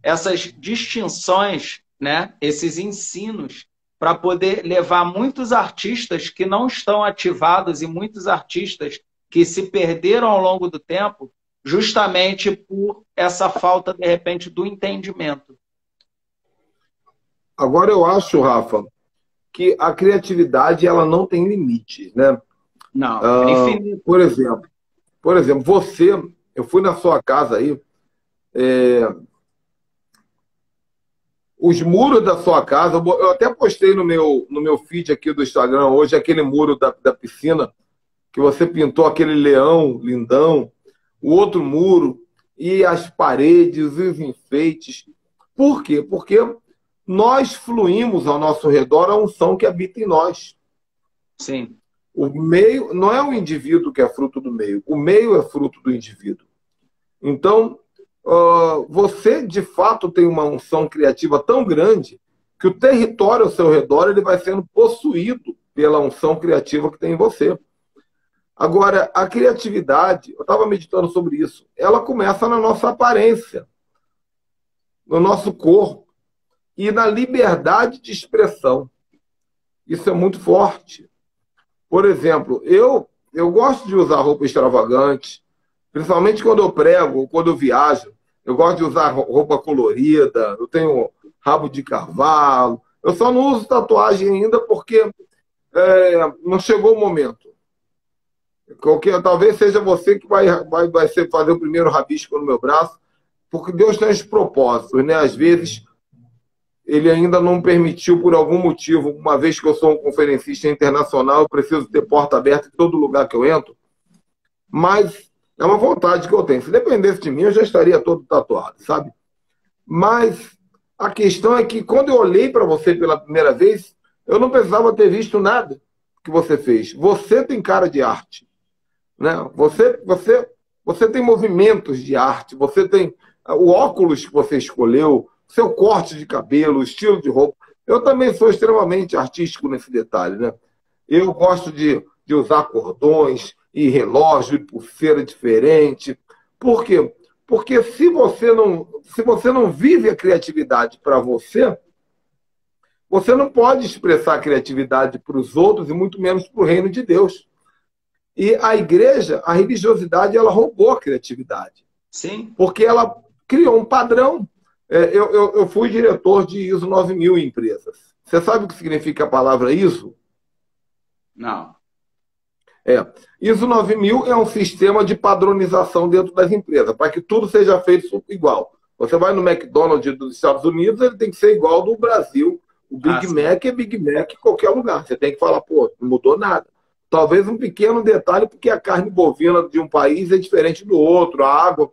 essas distinções, né? Esses ensinos, para poder levar muitos artistas que não estão ativados e muitos artistas que se perderam ao longo do tempo, justamente por essa falta, de repente, do entendimento. Agora eu acho, Rafa, que a criatividade ela não tem limites, né? Não, é infinito. Por exemplo, você, eu fui na sua casa aí, os muros da sua casa, eu até postei no meu feed aqui do Instagram hoje, aquele muro da piscina, que você pintou aquele leão lindão, o outro muro, e as paredes, os enfeites. Por quê? Porque nós fluímos ao nosso redor a unção que habita em nós. Sim. O meio não é o indivíduo que é fruto do meio, o meio é fruto do indivíduo. Então, você de fato tem uma unção criativa tão grande que o território ao seu redor ele vai sendo possuído pela unção criativa que tem em você. Agora, a criatividade, eu estava meditando sobre isso, ela começa na nossa aparência, no nosso corpo e na liberdade de expressão. Isso é muito forte. Por exemplo, eu gosto de usar roupa extravagante, principalmente quando eu prego, quando eu viajo. Eu gosto de usar roupa colorida, eu tenho rabo de cavalo. Eu só não uso tatuagem ainda porque não chegou o momento. Talvez seja você que vai fazer o primeiro rabisco no meu braço, porque Deus tem os propósitos, né? Às vezes, ele ainda não permitiu por algum motivo, uma vez que eu sou um conferencista internacional, eu preciso ter porta aberta em todo lugar que eu entro, mas é uma vontade que eu tenho. Se dependesse de mim, eu já estaria todo tatuado, sabe? Mas a questão é que quando eu olhei para você pela primeira vez, eu não precisava ter visto nada que você fez. Você tem cara de arte. Né? Você tem movimentos de arte, você tem o óculos que você escolheu, seu corte de cabelo, o estilo de roupa. Eu também sou extremamente artístico nesse detalhe. Né? Eu gosto de usar cordões e relógio e pulseira diferente. Por quê? Porque se você não vive a criatividade para você, você não pode expressar a criatividade para os outros e muito menos para o reino de Deus. E a igreja, a religiosidade, ela roubou a criatividade. Sim. Porque ela criou um padrão. Eu fui diretor de ISO 9000 em empresas. Você sabe o que significa a palavra ISO? Não. ISO 9000 é um sistema de padronização dentro das empresas, para que tudo seja feito igual. Você vai no McDonald's dos Estados Unidos, ele tem que ser igual ao do Brasil. O Big Mac é Big Mac em qualquer lugar. Você tem que falar, pô, não mudou nada. Talvez um pequeno detalhe, porque a carne bovina de um país é diferente do outro, a água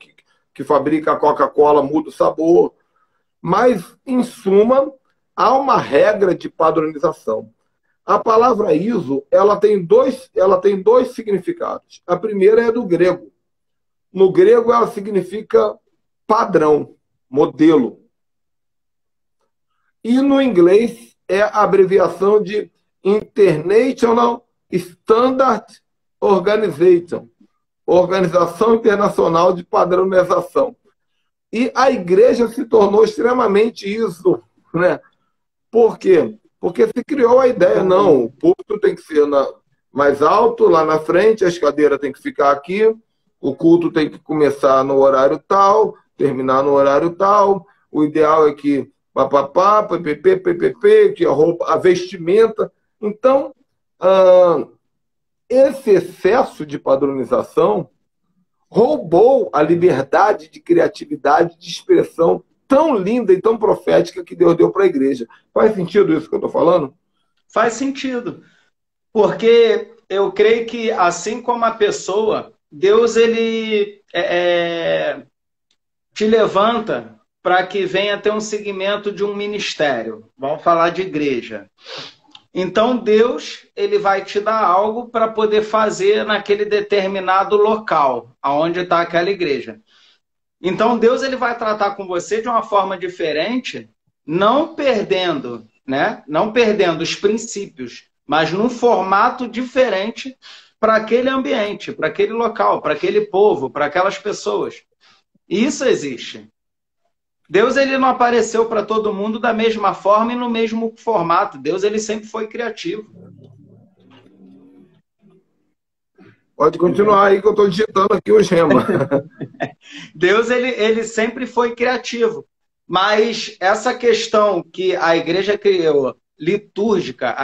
que fabrica a Coca-Cola muda o sabor. Mas, em suma, há uma regra de padronização. A palavra ISO, ela tem dois significados. A primeira é do grego. No grego, ela significa padrão, modelo. E no inglês, é a abreviação de International Standard Organization, Organização Internacional de Padronização. E a igreja se tornou extremamente ISO, né? Por quê? Porque se criou a ideia, não, o púlpito tem que ser mais alto, lá na frente, as cadeiras têm que ficar aqui, o culto tem que começar no horário tal, terminar no horário tal, o ideal é que papapá, ppp, que a roupa, a vestimenta. Então, esse excesso de padronização roubou a liberdade de criatividade, de expressão tão linda e tão profética que Deus deu para a igreja. Faz sentido isso que eu estou falando? Faz sentido. Porque eu creio que, assim como a pessoa, Deus ele te levanta para que venha ter um segmento de um ministério. Vamos falar de igreja. Então, Deus ele vai te dar algo para poder fazer naquele determinado local, aonde está aquela igreja. Então, Deus ele vai tratar com você de uma forma diferente, não perdendo, né? Não perdendo os princípios, mas num formato diferente para aquele ambiente, para aquele local, para aquele povo, para aquelas pessoas. Isso existe. Deus ele não apareceu para todo mundo da mesma forma e no mesmo formato. Deus ele sempre foi criativo. Pode continuar aí que eu estou digitando aqui o gema. Deus ele sempre foi criativo. Mas essa questão que a igreja criou, litúrgica,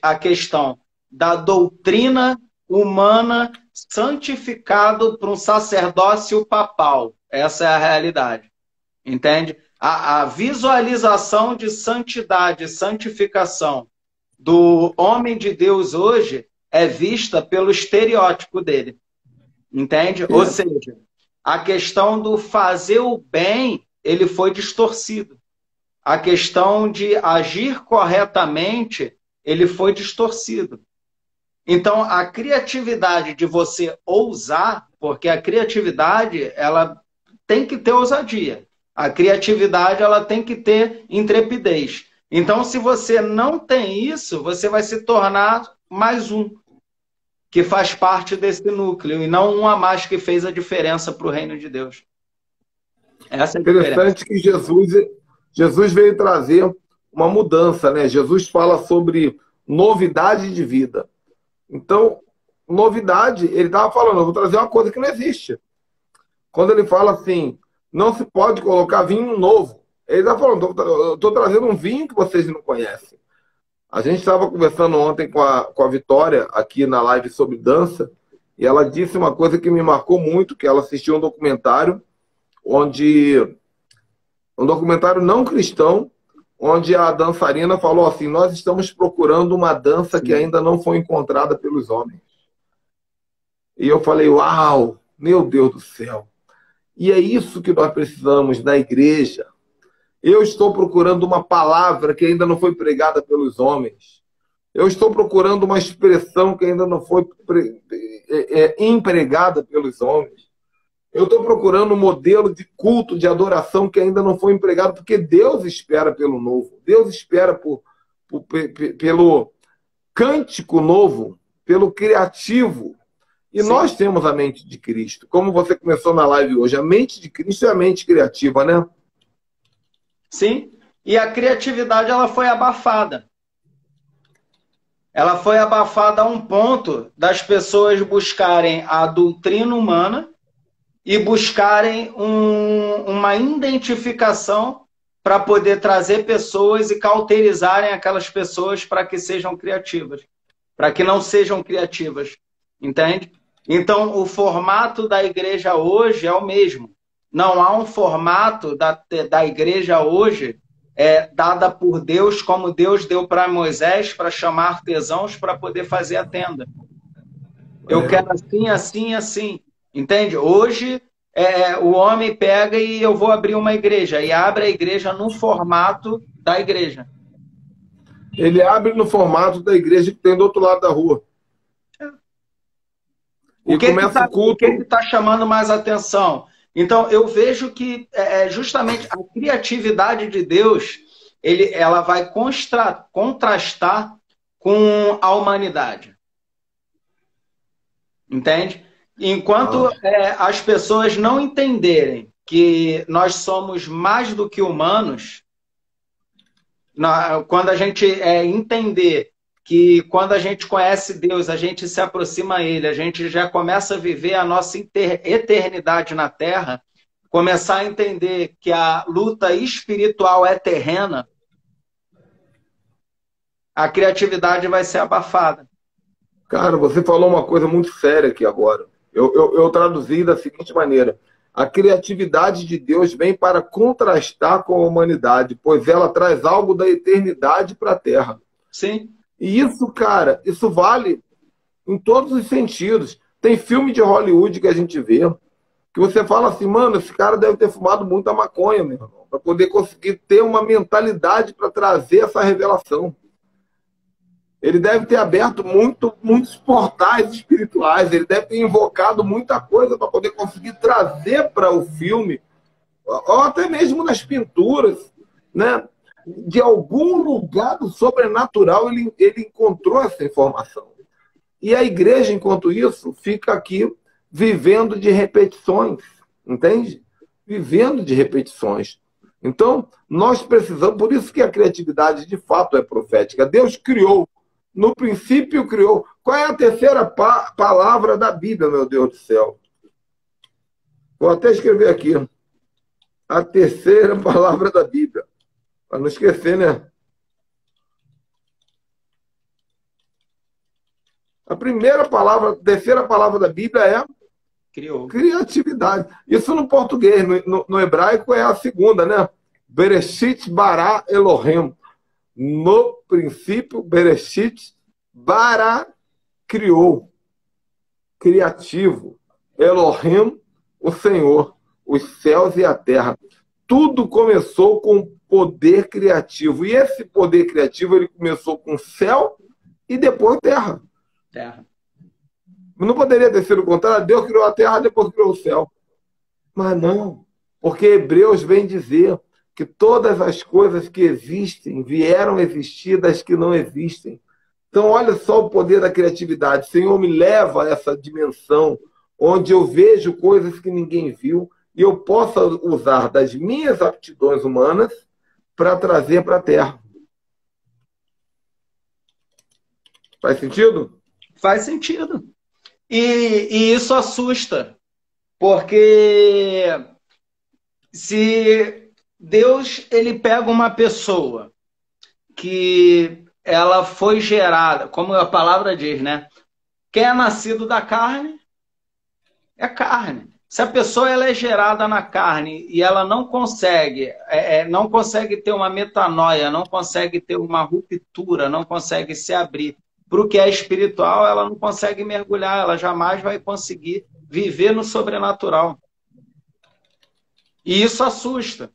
a questão da doutrina humana santificado para um sacerdócio papal. Essa é a realidade. Entende? A visualização de santidade, santificação do homem de Deus hoje é vista pelo estereótipo dele. Entende? Ou seja, a questão do fazer o bem, ele foi distorcido. A questão de agir corretamente, ele foi distorcido. Então, a criatividade de você ousar, porque a criatividade, ela tem que ter ousadia. A criatividade, ela tem que ter intrepidez. Então, se você não tem isso, você vai se tornar mais um que faz parte desse núcleo, e não um a mais que fez a diferença para o reino de Deus. Essa é a interessante que Jesus veio trazer uma mudança, né? Jesus fala sobre novidade de vida. Então, novidade, ele estava falando, eu vou trazer uma coisa que não existe. Quando ele fala assim, não se pode colocar vinho novo. Ele está falando, eu estou trazendo um vinho que vocês não conhecem. A gente estava conversando ontem com a Vitória, aqui na live sobre dança, e ela disse uma coisa que me marcou muito, que ela assistiu um documentário, um documentário não cristão, onde a dançarina falou assim, nós estamos procurando uma dança que ainda não foi encontrada pelos homens. E eu falei, uau, meu Deus do céu. E é isso que nós precisamos na igreja. Eu estou procurando uma palavra que ainda não foi pregada pelos homens. Eu estou procurando uma expressão que ainda não foi empregada pelos homens. Eu estou procurando um modelo de culto, de adoração que ainda não foi empregado, porque Deus espera pelo novo. Deus espera pelo cântico novo, pelo criativo. E sim, nós temos a mente de Cristo. Como você começou na live hoje, a mente de Cristo é a mente criativa, né? Sim, e a criatividade ela foi abafada. Ela foi abafada a um ponto das pessoas buscarem a doutrina humana e buscarem uma identificação para poder trazer pessoas e cauterizarem aquelas pessoas para que sejam criativas, para que não sejam criativas, entende? Então, o formato da igreja hoje é o mesmo. Não há um formato da igreja hoje dada por Deus, como Deus deu para Moisés, para chamar artesãos para poder fazer a tenda. Eu quero assim, assim, assim. Entende? Hoje, o homem pega e eu vou abrir uma igreja. E abre a igreja no formato da igreja. Ele abre no formato da igreja que tem do outro lado da rua. O que está chamando mais atenção? Então, eu vejo que justamente a criatividade de Deus, ela vai contrastar com a humanidade. Entende? Enquanto as pessoas não entenderem que nós somos mais do que humanos, quando a gente entender que quando a gente conhece Deus, a gente se aproxima a Ele, a gente já começa a viver a nossa eternidade na Terra, começar a entender que a luta espiritual é terrena, a criatividade vai ser abafada. Cara, você falou uma coisa muito séria aqui agora. Eu traduzi da seguinte maneira: a criatividade de Deus vem para contrastar com a humanidade, pois ela traz algo da eternidade para a Terra. Sim. E isso, cara, isso vale em todos os sentidos. Tem filme de Hollywood que a gente vê, que você fala assim, mano, esse cara deve ter fumado muita maconha, meu irmão, para poder conseguir ter uma mentalidade para trazer essa revelação. Ele deve ter aberto muitos portais espirituais, ele deve ter invocado muita coisa para poder conseguir trazer para o filme, ou até mesmo nas pinturas, né? De algum lugar do sobrenatural ele encontrou essa informação. E a igreja, enquanto isso, fica aqui vivendo de repetições, entende? Vivendo de repetições. Então, nós precisamos, por isso que a criatividade de fato é profética. Deus criou, no princípio criou. Qual é a terceira palavra da Bíblia, meu Deus do céu? Vou até escrever aqui. A terceira palavra da Bíblia. Para não esquecer, né? A terceira palavra da Bíblia é Criou. Criatividade. Isso no português, no hebraico é a segunda, né? Bereshit bara Elohim. No princípio, Bereshit bara criou. Criativo. Elohim, o Senhor, os céus e a terra. Tudo começou com poder criativo. E esse poder criativo, ele começou com céu e depois terra. Terra. Não poderia ter sido o contrário. Deus criou a terra, depois criou o céu. Mas não. Porque Hebreus vem dizer que todas as coisas que existem vieram existir das que não existem. Então, olha só o poder da criatividade. O Senhor me leva a essa dimensão onde eu vejo coisas que ninguém viu e eu possa usar das minhas aptidões humanas para trazer para a Terra. Faz sentido? Faz sentido. E isso assusta, porque se Deus ele pega uma pessoa que ela foi gerada, como a palavra diz, né? Quem é nascido da carne é carne. Se a pessoa ela é gerada na carne e ela não consegue ter uma metanoia, não consegue ter uma ruptura, não consegue se abrir para o que é espiritual, ela não consegue mergulhar, ela jamais vai conseguir viver no sobrenatural. E isso assusta.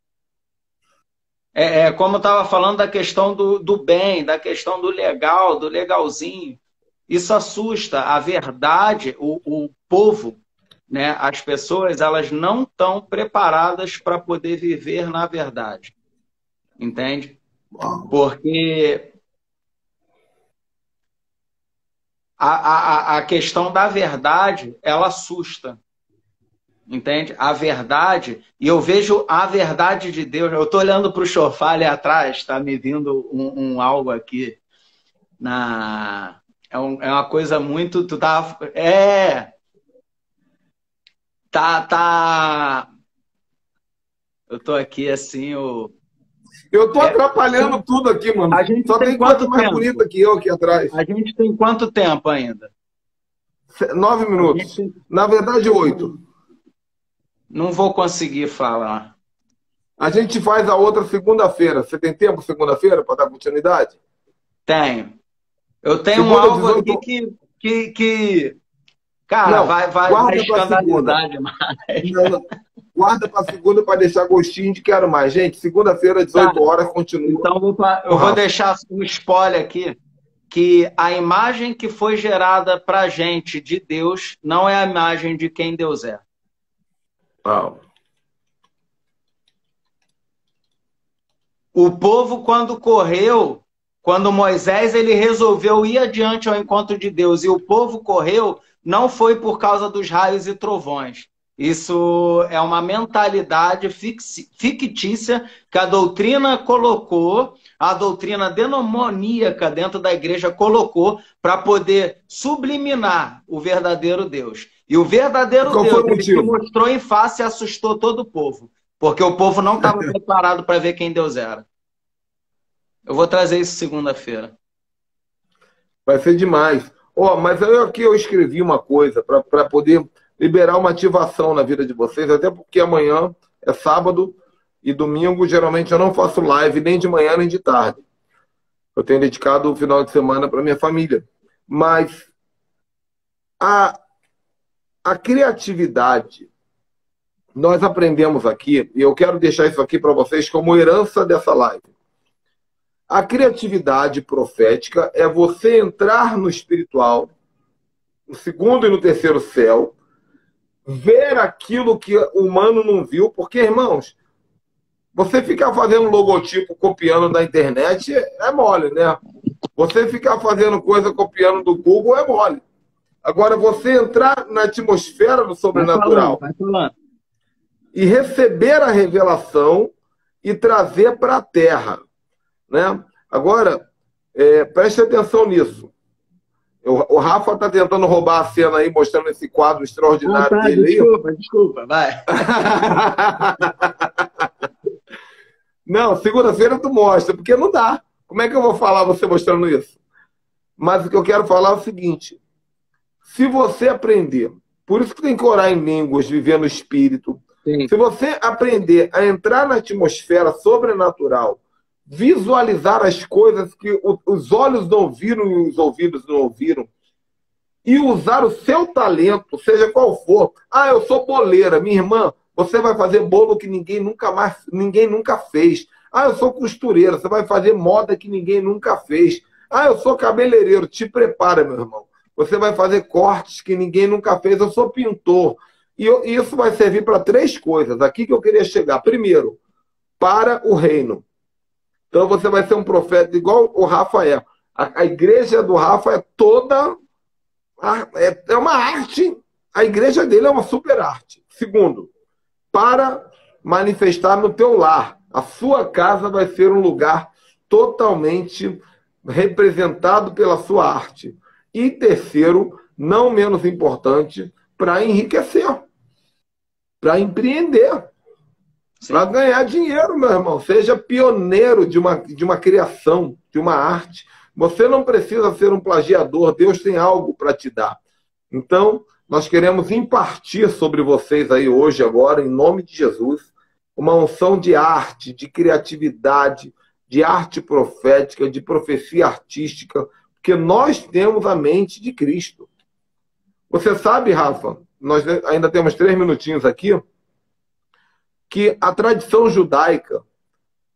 Como eu estava falando da questão do bem, da questão do legal, do legalzinho. Isso assusta. A verdade, o povo, né, as pessoas, elas não estão preparadas para poder viver na verdade. Entende? Porque a questão da verdade, ela assusta. Entende? A verdade, e eu vejo a verdade de Deus. Eu estou olhando para o sofá ali atrás, está me vindo algo aqui. É uma coisa muito. Eu estou aqui assim, Eu tô atrapalhando tudo aqui, mano. A gente Só tem tem coisa quanto mais tempo? bonita que eu aqui atrás. A gente tem quanto tempo ainda? 9 minutos. Na verdade, 8. Não vou conseguir falar. A gente faz a outra segunda-feira. Você tem tempo segunda-feira para dar continuidade? Tenho. Eu tenho Segunda, algo 18... aqui que cara, não, vai guarda para segunda. Não, guarda para segunda para deixar gostinho de quero mais. Gente, segunda-feira, 18 horas, continua. Então eu vou deixar um spoiler aqui, que a imagem que foi gerada para a gente de Deus não é a imagem de quem Deus é. O povo, quando Moisés ele resolveu ir adiante ao encontro de Deus, e o povo correu, não foi por causa dos raios e trovões. Isso é uma mentalidade fictícia que a doutrina colocou, a doutrina demoníaca dentro da igreja colocou para poder subliminar o verdadeiro Deus. E o verdadeiro Deus, ele se mostrou em face e assustou todo o povo. Porque o povo não estava preparado para ver quem Deus era. Eu vou trazer isso segunda-feira. Vai ser demais. Mas eu escrevi uma coisa para poder liberar uma ativação na vida de vocês, até porque amanhã é sábado e domingo, geralmente eu não faço live nem de manhã nem de tarde. Eu tenho dedicado o final de semana para minha família. Mas a criatividade, nós aprendemos aqui, e eu quero deixar isso aqui para vocês como herança dessa live. A criatividade profética é você entrar no espiritual, no segundo e no terceiro céu, ver aquilo que o humano não viu, porque, irmãos, você ficar fazendo logotipo copiando da internet é mole, né? Você ficar fazendo coisa copiando do Google é mole. Agora, você entrar na atmosfera do sobrenatural e receber a revelação e trazer para a Terra, né? Agora, preste atenção nisso. O Rafa está tentando roubar a cena aí, mostrando esse quadro extraordinário dele. Desculpa, vai. Não, segunda-feira tu mostra, porque não dá. Como é que eu vou falar você mostrando isso? Mas o que eu quero falar é o seguinte. Se você aprender, por isso que tem que orar em línguas, viver no espírito. Sim. Se você aprender a entrar na atmosfera sobrenatural, visualizar as coisas que os olhos não viram e os ouvidos não ouviram, e usar o seu talento, seja qual for. Eu sou boleira, minha irmã, você vai fazer bolo que ninguém nunca fez. Eu sou costureira, você vai fazer moda que ninguém nunca fez. Eu sou cabeleireiro, te prepara, meu irmão. Você vai fazer cortes que ninguém nunca fez. Eu sou pintor. E isso vai servir para 3 coisas. Aqui que eu queria chegar. Primeiro, para o reino. Então você vai ser um profeta igual o Rafa é. A igreja do Rafa é toda... É uma arte. A igreja dele é uma super arte. Segundo, para manifestar no teu lar. A sua casa vai ser um lugar totalmente representado pela sua arte. E terceiro, não menos importante, para enriquecer. Para empreender. Para ganhar dinheiro, meu irmão. Seja pioneiro de uma criação, de uma arte. Você não precisa ser um plagiador. Deus tem algo para te dar. Então, nós queremos impartir sobre vocês aí hoje, agora, em nome de Jesus, uma unção de arte, de criatividade, de arte profética, de profecia artística, porque nós temos a mente de Cristo. Você sabe, Rafa, nós ainda temos 3 minutinhos aqui, que a tradição judaica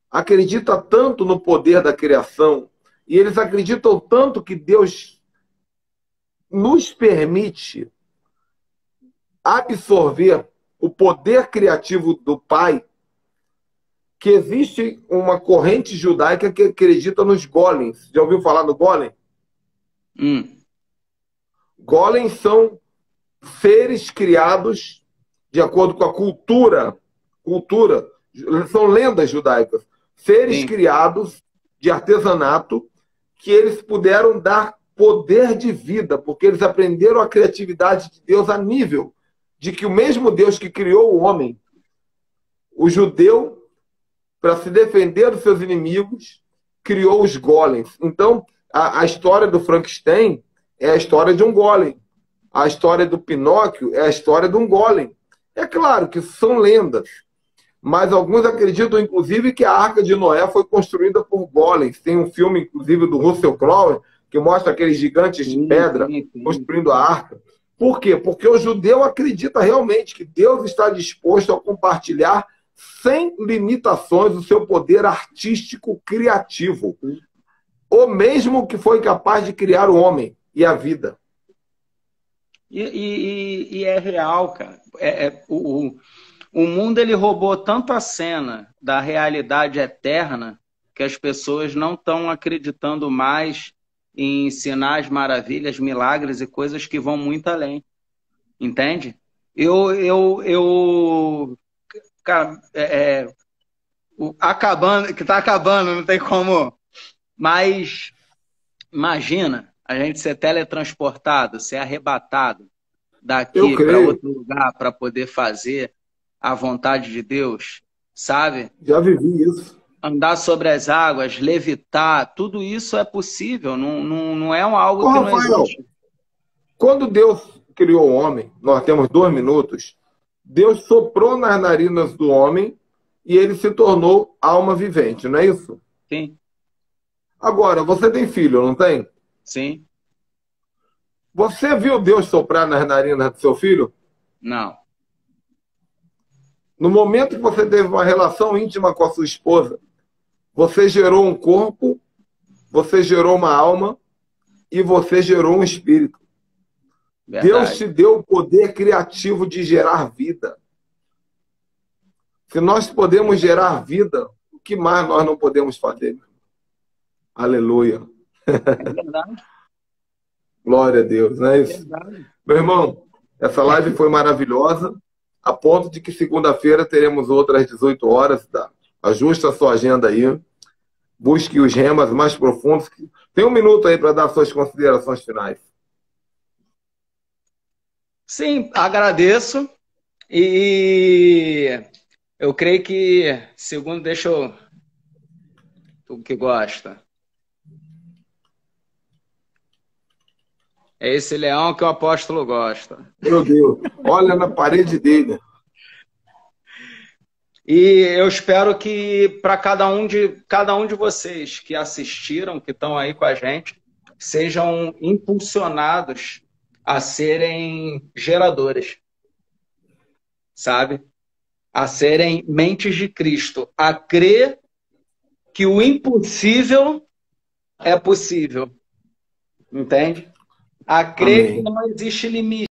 acredita tanto no poder da criação, e eles acreditam tanto que Deus nos permite absorver o poder criativo do Pai, que existe uma corrente judaica que acredita nos golems. Já ouviu falar do golem? Golems são seres criados de acordo com a cultura, são lendas judaicas, seres criados de artesanato que eles puderam dar poder de vida, porque eles aprenderam a criatividade de Deus a nível de que o mesmo Deus que criou o homem, o judeu para se defender dos seus inimigos, criou os golems. Então, a história do Frankenstein é a história de um golem. A história do Pinóquio é a história de um golem. É claro que são lendas, mas alguns acreditam, inclusive, que a Arca de Noé foi construída por golems. Tem um filme, inclusive, do Russell Crowe, que mostra aqueles gigantes de pedra construindo a arca. Por quê? Porque o judeu acredita realmente que Deus está disposto a compartilhar sem limitações o seu poder artístico criativo. O mesmo que foi capaz de criar o homem e a vida. E é real, cara. O mundo ele roubou tanto a cena da realidade eterna que as pessoas não estão acreditando mais em sinais, maravilhas, milagres e coisas que vão muito além. Entende? Cara, acabando, que tá acabando, não tem como. Mas imagina a gente ser teletransportado, ser arrebatado daqui para outro lugar para poder fazer a vontade de Deus, sabe? Já vivi isso. Andar sobre as águas, levitar, tudo isso é possível, não é algo que não existe. Quando Deus criou o homem, nós temos 2 minutos, Deus soprou nas narinas do homem e ele se tornou alma vivente, não é isso? Sim. Agora, você tem filho, não tem? Sim. Você viu Deus soprar nas narinas do seu filho? Não. No momento que você teve uma relação íntima com a sua esposa, você gerou um corpo, você gerou uma alma e você gerou um espírito. Verdade. Deus te deu o poder criativo de gerar vida. Se nós podemos gerar vida, o que mais nós não podemos fazer? Aleluia. É verdade. Glória a Deus, não é isso? Verdade. Meu irmão, essa live foi maravilhosa, a ponto de que segunda-feira teremos outra às 18 horas. Tá? Ajusta a sua agenda aí. Busque os remas mais profundos. Tem 1 minuto aí para dar suas considerações finais. Sim, agradeço. E eu creio que, segundo, deixa eu... Tu que gosta. É esse leão que o apóstolo gosta. Meu Deus, olha na parede dele. E eu espero que para cada um de vocês que assistiram, que estão aí com a gente, sejam impulsionados a serem geradores, sabe? A serem mentes de Cristo, a crer que o impossível é possível, entende? A crer que não existe limite.